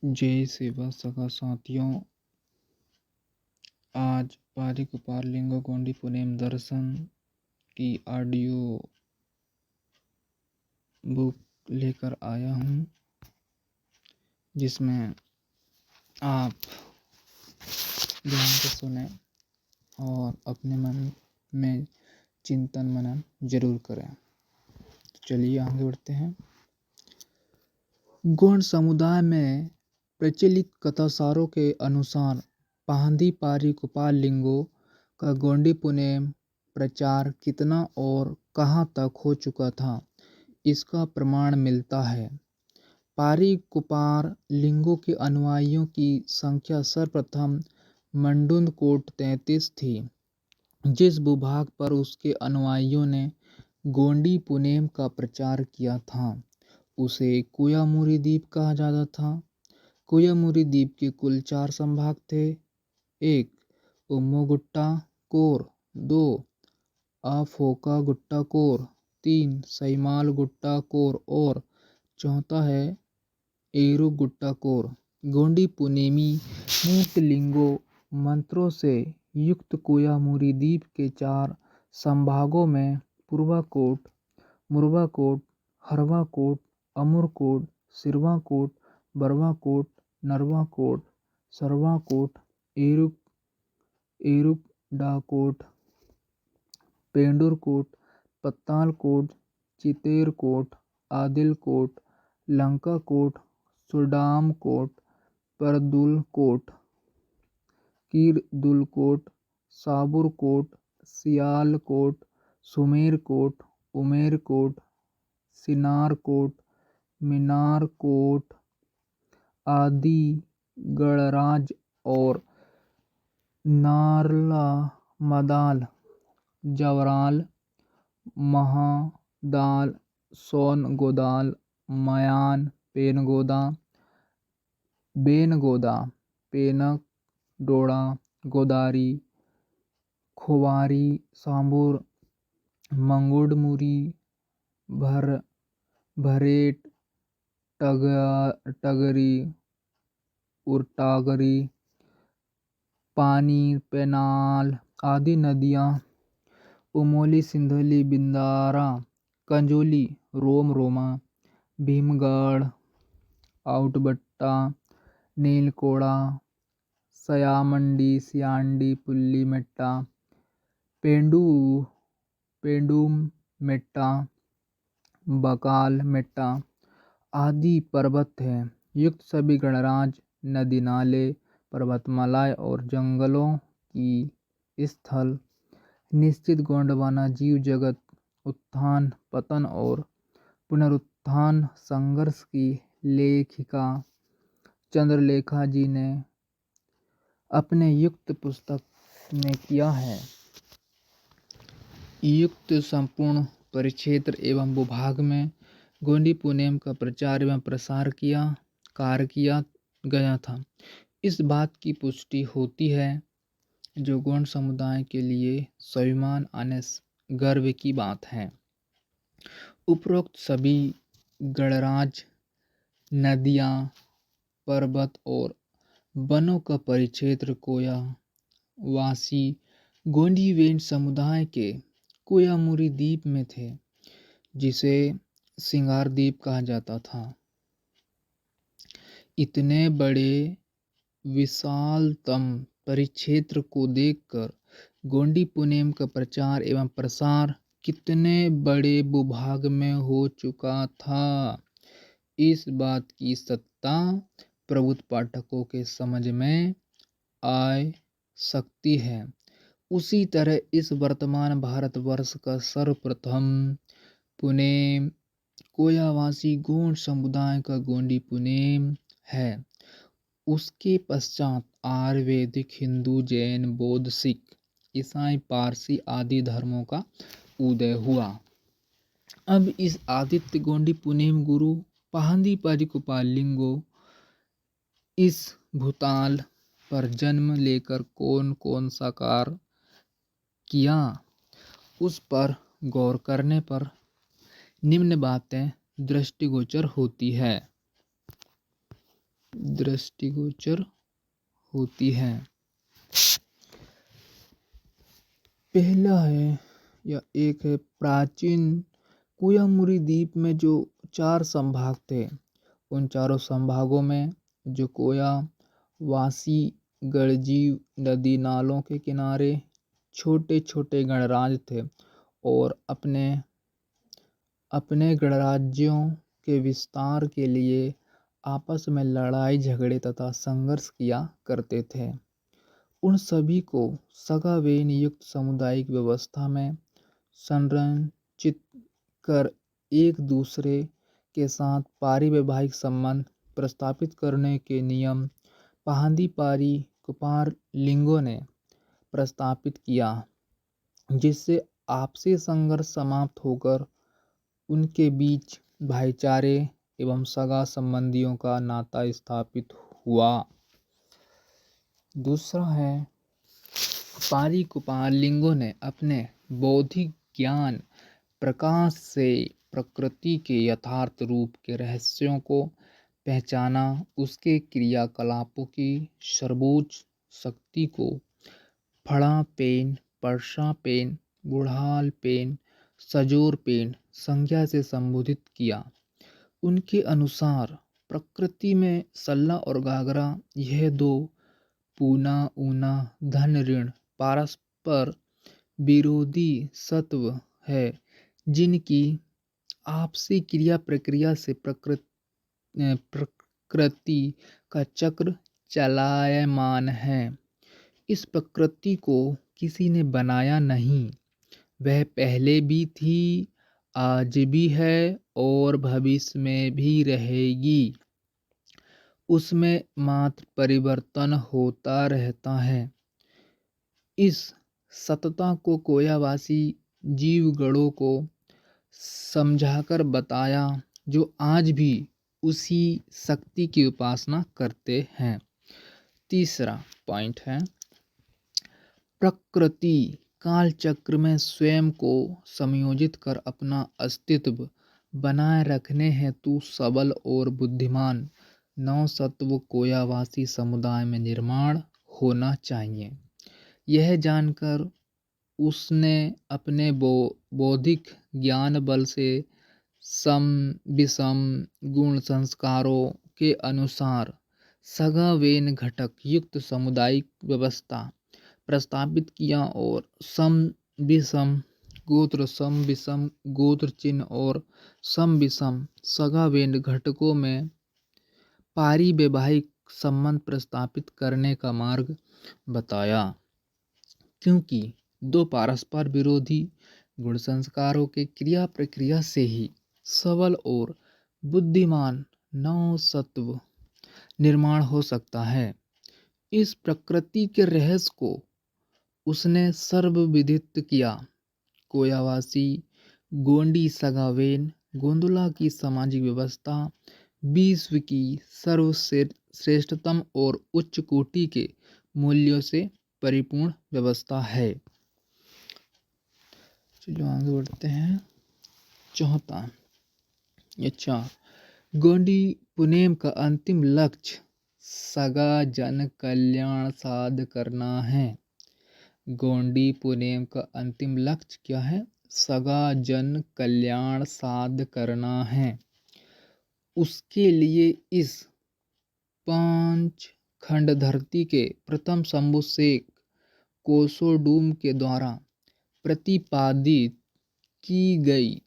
जय सेवा सखा साथियों, आज पारिक उपार लिंगो गोंडी पुनेम दर्शन की ऑडियो बुक लेकर आया हूँ, जिसमें आप ध्यान से सुने और अपने मन में चिंतन मनन जरूर करें। तो चलिए आगे बढ़ते हैं। गौड़ समुदाय में प्रचलित कथासारों के अनुसार पाहंदी पारी गोपाल लिंगो का गोंडी पुनेम प्रचार कितना और कहाँ तक हो चुका था, इसका प्रमाण मिलता है। पारी कुपार लिंगो के अनुयायियों की संख्या सर्वप्रथम मंडुंद कोट 33 थी। जिस भूभाग पर उसके अनुयायियों ने गोंडी पुनेम का प्रचार किया था, उसे कुयामुरी द्वीप कहा जाता था। कुयामुरी द्वीप के कुल 4 संभाग थे। 1. उम्मोगुट्टा कोर, 2. अफोका गुट्टा कोर, 3. सैमाल गुट्टा कोर और चौथा है एरू गुट्टा कोर। गोंडी पुनेमी मूर्त लिंगो मंत्रों से युक्त कुयामुरी द्वीप के 4 संभागों में पूर्वाकोट, मुर्वाकोट, हरवाकोट, अमरकोट, सिरवाकोट, बरवाकोट, नरवाकोट, सरवाकोट, एरुकडाकोट, पेंडुरकोट, पत्तालकोट, चितेरकोट, आदिलकोट, लंकाकोट, सुडामकोट, परदुलकोट, कीरदुलकोट, साबुरकोट, सियालकोट, सुमेरकोट, उमेरकोट, सिनारकोट, मिनारकोट आदि गणराज और नारला, मदाल, जवराल, महादाल, सोनगोदाल, मयान, पेनगोदा, बेनगोदा, पेनक, डोड़ा, गोदारी, खोवारी, सांबुर, मंगुड़मुरी, भरेट, टगरी, उरटागरी, पानी, पेनाल आदि नदियाँ, उमोली, सिंधोली, बिंदारा, कंजोली, रोम रोमा, भीमगढ़, आउटबट्टा, नीलकोड़ा, सयामंडी, सियांडी, पुल्ली मेट्टा, पेंडुम मेट्टा, बकाल मेट्टा आदि पर्वत हैं। युक्त सभी गणराज, नदी नाले, पर्वतमालाएं और जंगलों की स्थल निश्चित गोंडवाना जीव जगत उत्थान पतन और पुनरुत्थान संघर्ष की लेखिका चंद्रलेखा जी ने अपने युक्त पुस्तक में किया है। युक्त संपूर्ण परिक्षेत्र एवं भूभाग में गोंडी पुनेम का प्रचार एवं प्रसार कार्य किया गया था। इस बात की पुष्टि होती है, जो गोंड समुदाय के लिए स्वाभिमान आने गर्व की बात है। उपरोक्त सभी गणराज, नदियाँ, पर्वत और वनों का परिक्षेत्र कोया वासी गोंडी वेंड समुदाय के कुयामुरी द्वीप में थे, जिसे सिंगार द्वीप कहा जाता था। इतने बड़े विशालतम परिक्षेत्र को देखकर गोंडी पुनेम का प्रचार एवं प्रसार कितने बड़े भूभाग में हो चुका था, इस बात की सत्ता प्रबुद्ध पाठकों के समझ में आ सकती है। उसी तरह इस वर्तमान भारतवर्ष का सर्वप्रथम पुनेम कोयावासी गोंड समुदाय का गोंडी पुनेम है। उसके पश्चात आयुर्वेदिक, हिंदू, जैन, बौद्ध, सिख, ईसाई, पारसी आदि धर्मों का उदय हुआ। अब इस आदित्य गोंडी पुनेम गुरु पाहंदी पारी गोपाल लिंगो इस भूताल पर जन्म लेकर कौन कौन सा कार्य किया, उस पर गौर करने पर निम्न बातें दृष्टिगोचर होती है। दृष्टिगोचर होती है। पहला है या एक है प्राचीन कुयामुरी द्वीप में जो 4 संभाग थे, उन चारों संभागों में जो कोया वासी गणजीव नदी नालों के किनारे छोटे छोटे गणराज्य थे और अपने अपने गणराज्यों के विस्तार के लिए आपस में लड़ाई झगड़े तथा संघर्ष किया करते थे। उन सभी को सगावेन युक्त सामुदायिक व्यवस्था में संरचित कर एक दूसरे के साथ पारिवैवाहिक संबंध प्रस्थापित करने के नियम पाहंदी पारी कुपार लिंगों ने प्रस्तापित किया, जिससे आपसी संघर्ष समाप्त होकर उनके बीच भाईचारे एवं सगा संबंधियों का नाता स्थापित हुआ। दूसरा है पारी कुपार लिंगों ने अपने बौद्धिक ज्ञान प्रकाश से प्रकृति के यथार्थ रूप के रहस्यों को पहचाना, उसके क्रियाकलापों की सर्वोच्च शक्ति को फड़ापेन, परसापेन, बुढ़ालपेन, सजोरपेन संज्ञा से संबोधित किया। उनके अनुसार प्रकृति में सल्ला और घाघरा यह दो पूना ऊना धन ऋण परस्पर विरोधी सत्व है, जिनकी आपसी क्रिया प्रक्रिया से प्रकृति का चक्र चलायमान है। इस प्रकृति को किसी ने बनाया नहीं, वह पहले भी थी, आज भी है और भविष्य में भी रहेगी। उसमें मात्र परिवर्तन होता रहता है। इस सतता को कोयावासी जीवगणों को समझाकर बताया, जो आज भी उसी शक्ति की उपासना करते हैं। तीसरा पॉइंट है प्रकृति कालचक्र में स्वयं को समायोजित कर अपना अस्तित्व बनाए रखने हेतु सबल और बुद्धिमान नवसत्व कोयावासी समुदाय में निर्माण होना चाहिए। यह जानकर उसने अपने बौद्धिक ज्ञान बल से सम विषम गुण संस्कारों के अनुसार सगावेन घटक युक्त सामुदायिक व्यवस्था प्रस्तापित किया और सम विषम गोत्र चिन्ह और सम विषम सगावेन घटकों में पारिवैवाहिक संबंध प्रस्तापित करने का मार्ग बताया, क्योंकि दो परस्पर विरोधी गुण संस्कारों के क्रिया प्रक्रिया से ही सबल और बुद्धिमान नवसत्व निर्माण हो सकता है। इस प्रकृति के रहस्य को उसने सर्वविदित किया। कोयावासी गोंडी सगावेन गोंदुला की सामाजिक व्यवस्था विश्व की सर्वश्रेष्ठतम और उच्च कोटि के मूल्यों से परिपूर्ण व्यवस्था है। चलो आगे बढ़ते हैं। चौथा गोंडी पुनेम का अंतिम लक्ष्य सगा जन कल्याण साध करना है। गोंडी पुनेम का अंतिम लक्ष्य क्या है? सगा जन कल्याण साध करना है। उसके लिए इस 5 खंड धरती के प्रथम शंभु शेख कोसोडूम के द्वारा प्रतिपादित की गई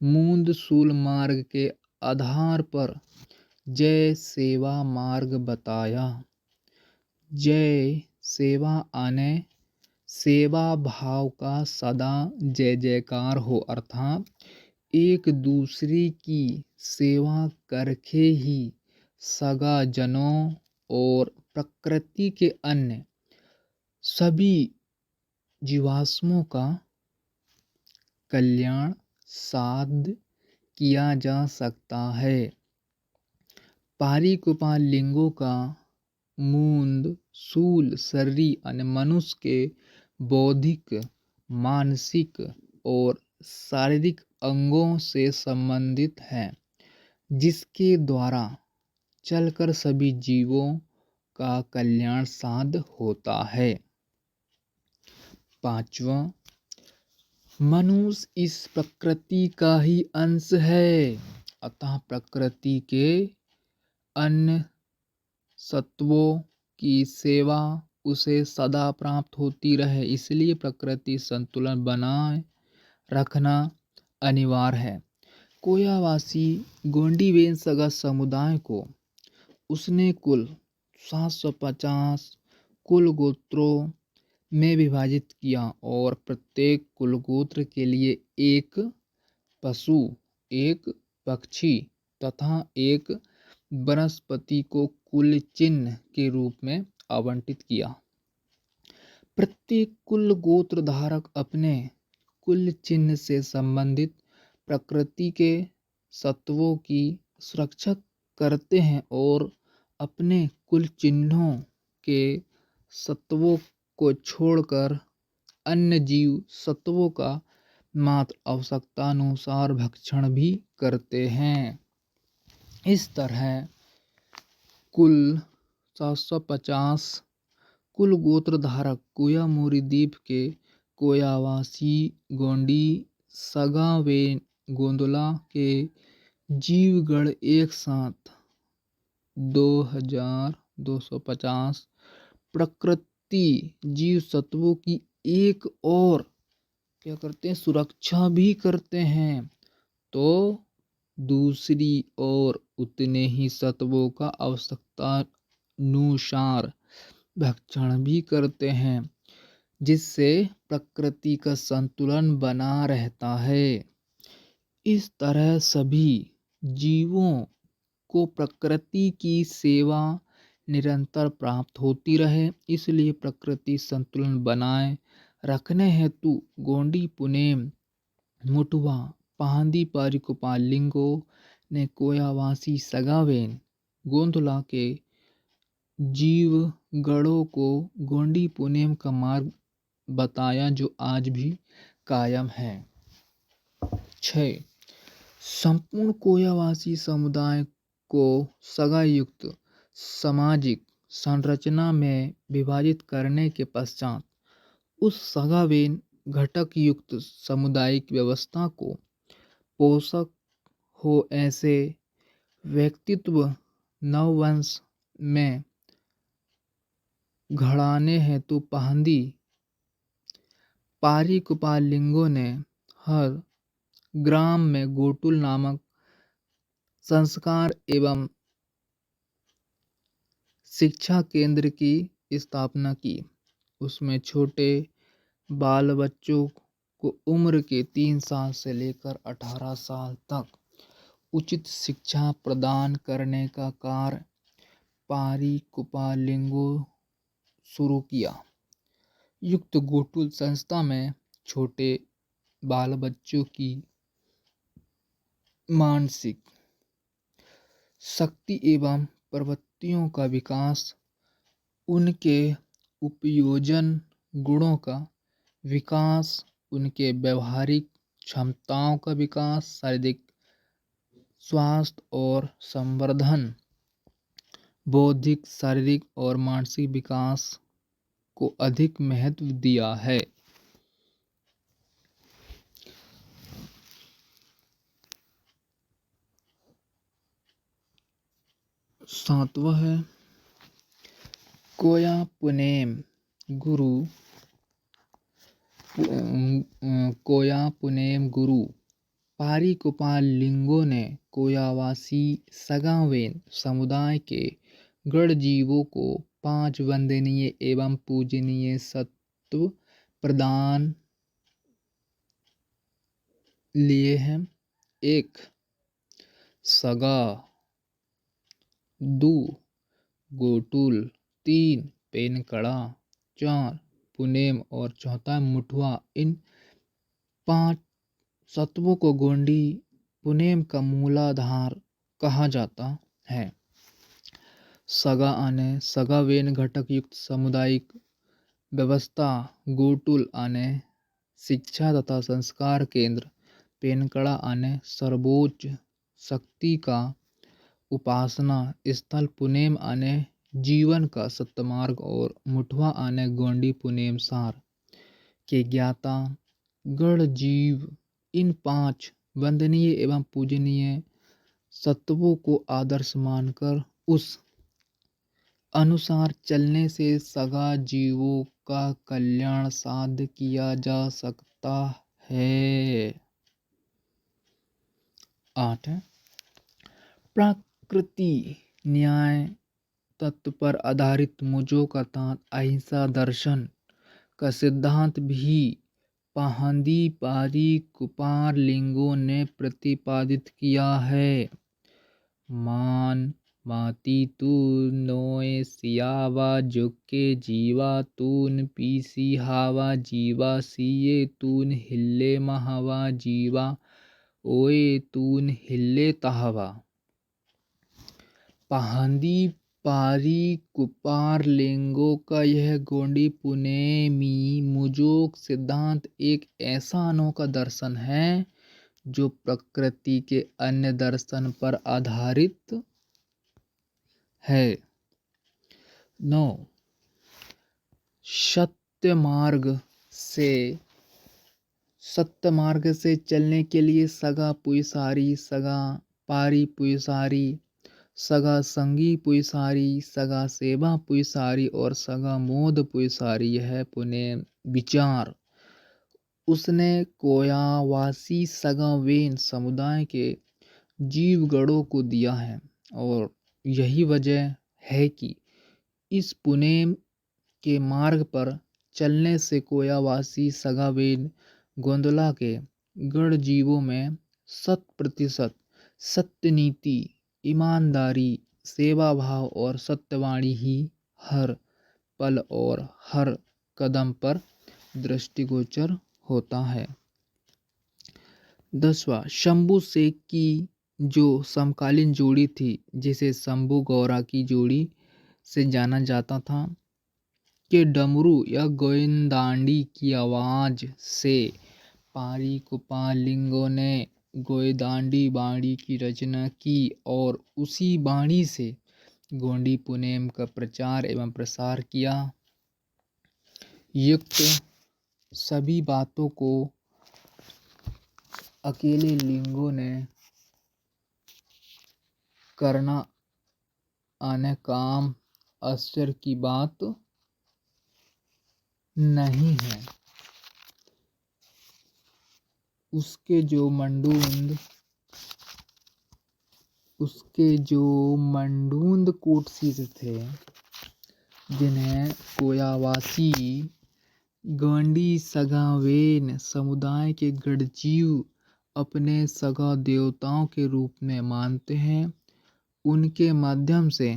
मूंदसूल मार्ग के आधार पर जय सेवा मार्ग बताया। जय सेवा आने सेवा भाव का सदा जय जयकार हो, अर्थात एक दूसरे की सेवा करके ही सगा जनों और प्रकृति के अन्य सभी जीवाश्मों का कल्याण साध किया जा सकता है। पारी कुपार लिंगों का मूंद सूल शरीर अन्य मनुष्य के बौद्धिक मानसिक और शारीरिक अंगों से संबंधित है। जिसके द्वारा चलकर सभी जीवों का कल्याण साध्य होता है। पांचवा, मनुष्य इस प्रकृति का ही अंश है, अतः प्रकृति के अन्य सत्वों की सेवा उसे सदा प्राप्त होती रहे, इसलिए प्रकृति संतुलन बनाए रखना अनिवार्य है। कोयावासी गोंडीवेन सगा समुदाय को उसने कुल 750 कुल गोत्रों में विभाजित किया और प्रत्येक कुल गोत्र के लिए एक पशु, एक पक्षी तथा एक वनस्पति को कुल चिन्ह के रूप में आवंटित किया। प्रत्येक कुल गोत्र धारक अपने कुल चिन्ह से संबंधित प्रकृति के सत्वों की सुरक्षा करते हैं और अपने कुल चिन्हों के सत्वों को छोड़कर अन्य जीव सत्वों का मात्र आवश्यकतानुसार भक्षण भी करते हैं। इस तरह कुल 750 कुल गोत्र धारक कोयामुरी द्वीप के कोयावासी गोंडी सगावेन गोंदला के जीवगण एक साथ 2250 प्रकृति जीव सत्वों की एक और क्या करते हैं, सुरक्षा भी करते हैं, तो दूसरी ओर उतने ही सत्वों का आवश्यकतानुसार भक्षण भी करते हैं, जिससे प्रकृति का संतुलन बना रहता है। इस तरह सभी जीवों को प्रकृति की सेवा निरंतर प्राप्त होती रहे, इसलिए प्रकृति संतुलन बनाए रखने हेतु गोंडी पुनेम मुटवा पाहंदी पारिकुपाल लिंगो ने कोयावासी सगावेन गोंदला के जीवगणों को गोंडी पुनेम का मार्ग बताया, जो आज भी कायम है। 6. संपूर्ण कोयावासी समुदाय को सगा युक्त सामाजिक संरचना में विभाजित करने के पश्चात उस सगावेन घटक युक्त सामुदायिक व्यवस्था को पोषक हो ऐसे व्यक्तित्व नववंश में घड़ाने हेतु पाहंदी पारिकुपाल लिंगों ने हर ग्राम में गोटुल नामक संस्कार एवं शिक्षा केंद्र की स्थापना की। उसमें छोटे बाल बच्चों को उम्र के 3 साल से लेकर 18 साल तक उचित शिक्षा प्रदान करने का कार्य पारिकुपाल लिंगो शुरू किया। युक्त गोटुल संस्था में छोटे बाल बच्चों की मानसिक शक्ति एवं प्रवृत्तियों का विकास, उनके उपयोजन गुणों का विकास, उनके व्यवहारिक क्षमताओं का विकास, शारीरिक स्वास्थ्य और संवर्धन, बौद्धिक, शारीरिक और मानसिक विकास को अधिक महत्व दिया है। सातवां है कोया पुनेम गुरु। कोया पुनेम गुरु पारिकुपाल लिंगो ने कोयावासी सगावेन समुदाय के गढ़ जीवों को 5 वंदनीय एवं पूजनीय सत्व प्रदान लिए हैं। 1. सगा, 2. गोटुल, 3. पेनकड़ा, 4. पुनेम और 4 मुठवा। इन 5 सत्वों को गोंडी पुनेम का मूलाधार कहा जाता है। सगा आने सगावेन घटक युक्त सामुदायिक व्यवस्था, गोटुल आने शिक्षा तथा संस्कार केंद्र, पेनकड़ा आने सर्वोच्च शक्ति का उपासना स्थल पुनेम आने जीवन का सत्यमार्ग और मुठवा आने गोंडी पुनेम सार के ज्ञाता गण जीव इन 5 वंदनीय एवं पूजनीय सत्वों को आदर्श मानकर उस अनुसार चलने से सगा जीवों का कल्याण साध्य किया जा सकता है। 8 प्रकृति न्याय तत्व पर आधारित मुजोक अर्थात अहिंसा दर्शन का सिद्धांत भी पाहंदी पारी कुपार लिंगों ने प्रतिपादित किया है। मान माती तू नोए सियावा जुके जीवा तून पीसी हावा जीवा सीए तून हिल्ले महावा जीवा ओए तून हिल्ले तहावा। पाहंदी पारी कुपार लिंगों का यह गोंडी पुनेमी मुजोक सिद्धांत एक ऐसा अनोखा दर्शन है जो प्रकृति के अन्य दर्शन पर आधारित है। 9 सत्य मार्ग से चलने के लिए सगा पुयसारी, सगा पारी पुयसारी, सगा संगी पुयसारी, सगा सेवा पुयसारी और सगा मोद पुयसारी यह पुणे विचार उसने कोयावासी सगा वेन समुदाय के जीवगणों को दिया है और यही वजह है कि इस पुनेम के मार्ग पर चलने से कोयावासी सगावेन गोंदला के गण जीवों में 100% सत्य नीति, ईमानदारी, सेवा भाव और सत्यवाणी ही हर पल और हर कदम पर दृष्टिगोचर होता है। 10वां शंभू शेख की जो समकालीन जोड़ी थी जिसे शंभू गौरा की जोड़ी से जाना जाता था के डमरू या गोविंदांडी की आवाज से पारी कुपार लिंगों ने गोविंदांडी बाणी की रचना की और उसी बाणी से गोंडी पुनेम का प्रचार एवं प्रसार किया। युक्त सभी बातों को अकेले लिंगों ने करना आने काम आश्चर्य की बात नहीं है। उसके जो मंडूंद कोटसीस थे जिन्हें कोयावासी गोंडी सगावेन समुदाय के गढ़जीव अपने सगा देवताओं के रूप में मानते हैं, उनके माध्यम से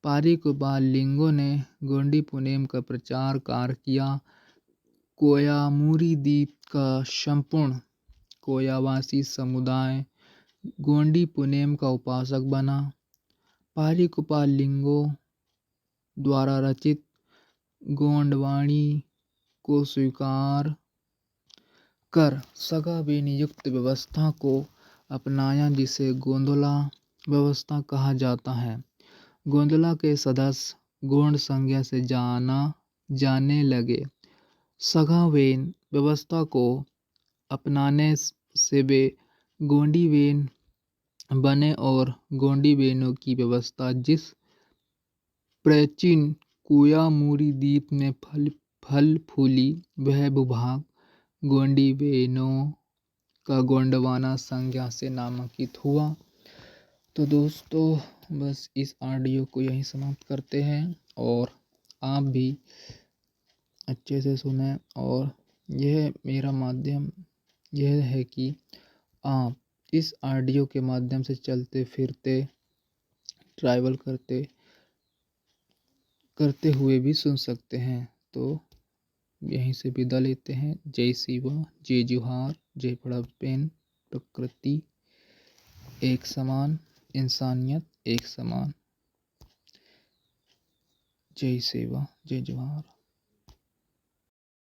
पारी कुपार लिंगों ने गोंडी पुनेम का प्रचार कार्य किया। कोयामुरी द्वीप का संपूर्ण कोयावासी समुदाय गोंडी पुनेम का उपासक बना। पारी कुपार लिंगों द्वारा रचित गोंडवाणी को स्वीकार कर सगावेन युक्त व्यवस्था को अपनाया जिसे गोंदला व्यवस्था कहा जाता है। गोंदला के सदस्य गोंड संज्ञा से जाने लगे। सगावेन व्यवस्था को अपनाने से वे गोंडी वेन बने और गोंडी वेनों की व्यवस्था जिस प्राचीन कोयामुरी द्वीप में फल फूली वह भूभाग गोंडी वेनों का गोंडवाना संज्ञा से नामांकित हुआ। तो दोस्तों बस इस ऑडियो को यहीं समाप्त करते हैं और आप भी अच्छे से सुने और यह मेरा माध्यम यह है कि आप इस ऑडियो के माध्यम से चलते फिरते ट्रैवल करते हुए भी सुन सकते हैं। तो यहीं से विदा लेते हैं। जय शिवा, जय जोहार, जय बड़प्पन। प्रकृति एक समान, इंसानियत एक समान। जय शिवा, जय जोहार।